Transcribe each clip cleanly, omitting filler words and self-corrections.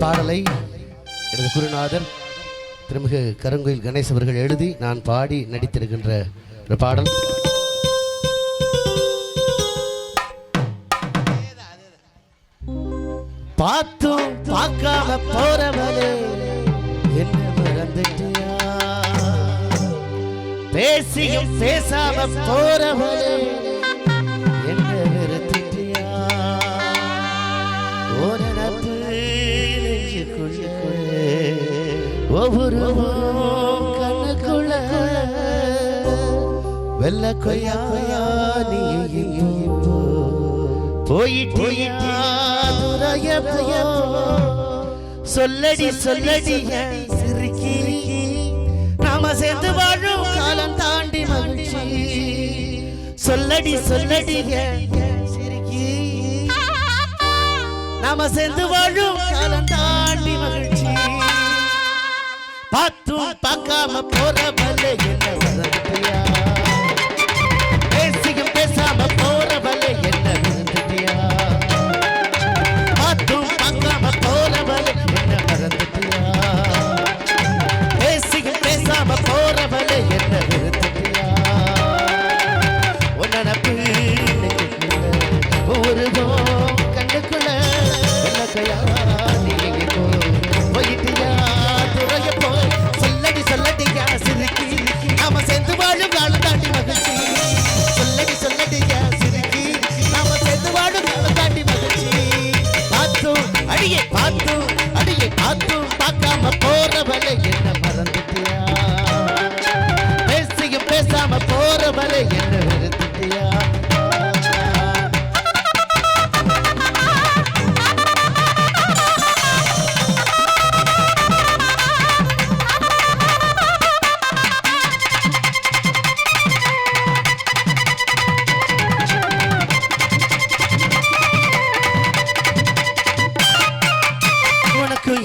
பாடலை எனது குருநாதர் திருமிகு கருங்கோயில் கணேஷ் அவர்கள் எழுதி நான் பாடி நடித்திருக்கின்ற ஒரு பாடல். பார்த்தும் பார்க்காம போறவளே என்ன மறந்துட்டியா, பேசியும் பேசாம போறவளே என்ன வெறுத்துட்டியா, ஒரு நட்பு நெஞ்சுக்குள்ள ஒவ்வொரு கண்ணுக்குள்ள வெள்ள கொய்யா நீ போயிட்டியா சொல்லடி சொல்லடி சிரிக்கி நாம சேர்ந்து வாழும் காலம் தாண்டி மகிழ்ச்சி சொல்லடி சொல்லடி சிரிக்கி நாம சேர்ந்து வாழும் காலம் தாண்டி மகிழ்ச்சி பார்த்தும் பார்க்காம போறவளே என்ன மறந்துட்டியா, பேசியும் பேசாம போறவளே என்ன மறந்துட்டியா, பார்த்தும் பார்க்காம போறவளே என்ன மறந்துட்டியா, பேசியும் பேசாம போறவளே என்ன மறந்துட்டியா, உன் நினப்பு ஒரு கண்ணுக்குள்ள வெள்ளக்கையா நீ போயிட்டியா துறைய போ சொல்லடி சொல்லடியா சிரிக்கி நாம சேர்ந்து வாழும் காலம் தாண்டி மகிழ்ச்சி சொல்லடி சொல்லடியா சிரிக்கி நாம சேர்ந்து வாழும் காலம் தாண்டி மகிழ்ச்சி பார்த்தும் அடியே பார்த்தும் பார்க்காம போறவளே என்ன மறந்துட்டியா, பேசியும் பேசாம போறவளே என்ன வெறுத்துட்டியா.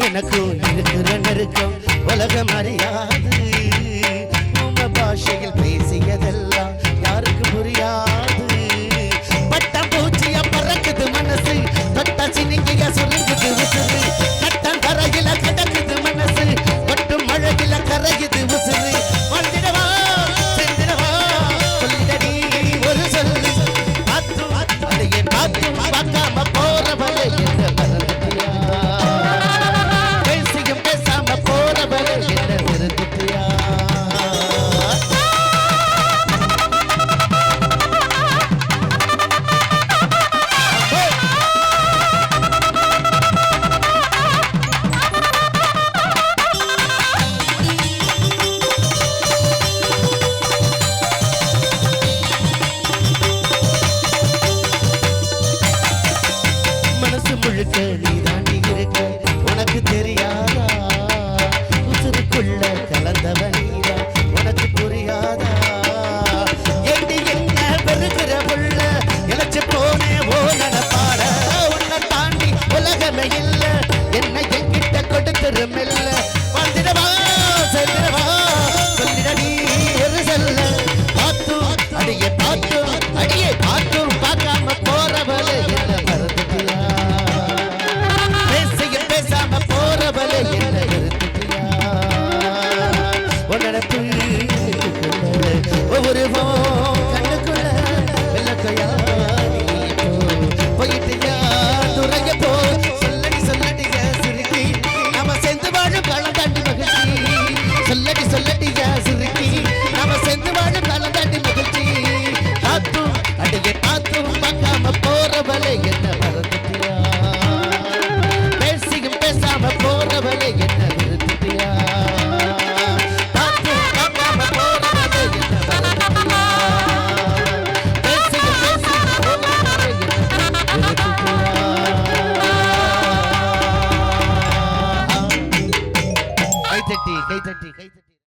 எனக்கும் இருக்கிற நெருக்கம் உலகம் அறியாது, உங்க பாஷையில் பேசியதெல்லாம் யாருக்கு புரியாது, பட்டம் பூச்சியா பறக்குது மனசு தொட்ட சினிங்கிய சுருங்குது உசுறு, கட்டம் தரையில கடக்குது மனசு கொட்டும் மழையில கரையுது உசுறு, வாழ்ந்திடவா செஞ்சிடவா சொல்லிடடி ஒரு சொல்லு பார்த்தும் அதையே பார்த்தும் பார்க்காம போறவளே என்ன மறந்துட்டியா, முழுக்க நீ தாண்டி இருக்க உனக்கு தெரியாதா, உசுருக்குள்ள கலந்தவ நீதா உனக்கு புரியாதா, எண்டி என்ன பெருகிற புள்ள இழைச்சு போனே ஓ நடப்பாட, உன்னை தாண்டி உலகமே இல்ல என்னை என்கிட்ட கொடுத்துரும் இல்ல, வந்துடவா செல்லிடவா சொல்லிடடி ஒரு செல்ல பார்த்தும் அடியே பார்த்தும் பார்க்காம போறவளே என்ன மறந்துட்டியா, பேசாம போறவளே என்ன வெறுத்துட்டியா, உன்னடப்பு ஒவ்வொரு கண்ணுக்குள்ள வெள்ளக்கையா போயிட்டியா துறைய போ சொல்லடி சொல்லடியா சிரிக்கி நாம சேர்ந்து வாழும் காலம் தாண்டி மகிழ்ச்சி சொல்லடி சொல்லடியா சிரிக்கி நாம சேர்ந்து வாழும் காலம் தாண்டி மகிழ்ச்சி பார்த்தும் அடியே பார்த்தும் பார்க்காம போறவளே என்ன மறந்துட்டியா, பேசாம போறவளே என்ன